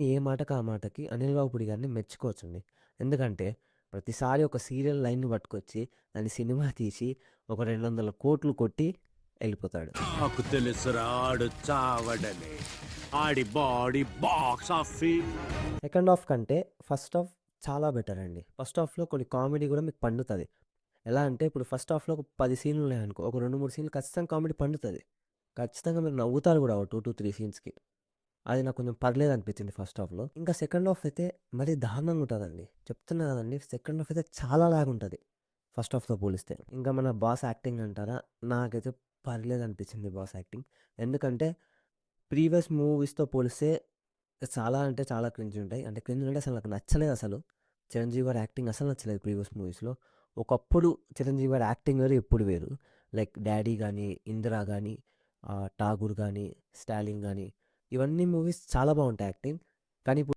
ఏ మాటకి ఆ మాటకి అనిల్ రావిపూడి గారిని మెచ్చుకోవచ్చండి. ఎందుకంటే ప్రతిసారి ఒక సీరియల్ లైన్‌ని పట్టుకొచ్చి దాన్ని సినిమా తీసి ఒక 200,00,00,000 కొట్టి ఎళ్ళిపోతాడు. నాకు తెలుసురా ఆడు చావడని. ఆడి body box office. Second half కంటే ఫస్ట్ హాఫ్ చాలా బెటర్ అండి. ఫస్ట్ హాఫ్‌లో కొన్ని కామెడీ గూడా మీకు పండుతది. ఎలా అంటే ఇప్పుడు ఫస్ట్ హాఫ్‌లో ఒక 10 సీన్‌లు ఉన్నాయనుకో, ఒక 2, 3 సీన్‌లు ఖచ్చితంగా కామెడీ పండుతది. ఖచ్చితంగా మీరు నవ్వుతారు గూడా ఓ 2-3 సీన్స్‌కి. అది నాకు కొంచెం పర్లేదనిపించింది ఫస్ట్ హాఫ్‌లో. ఇంకా సెకండ్ హాఫ్ అయితే మరీ దారుణంగా ఉంటదండి. చెప్తున్నా కదండీ! సెకండ్ హాఫ్ అయితే చాలా లాగ్ ఉంటది. ఫస్ట్ హాఫ్‌తో పోలిస్తే. ఇంకా మన 'బాస్' యాక్టింగ్ అంటారా? నాకైతే పర్లేదనిపించింది 'బాస్' యాక్టింగ్. ఎందుకంటే ప్రీవియస్ మూవీస్‌తో పోలిస్తే చాలా అంటే చాలా క్రింజ్ ఉంటాయి. అంటే క్రింజ్ అంటే అసలు నాకు నచ్చలేదసలు. చిరంజీవి గారి యాక్టింగ్ అసలు నచ్చలేదు ప్రీవియస్ మూవీస్‌లో. ఒకప్పుడు చిరంజీవి గారి యాక్టింగ్ వేరు, ఇప్పుడు వేరు. లైక్ 'డాడీ' గాని, 'ఇందిర' గాని, 'ఠాగూర్' గాని, 'స్టాలిన్' గాని ఇవన్నీ మూవీస్ చాలా బావుంటాయి యాక్టింగ్. కానీ ఇప్పుడు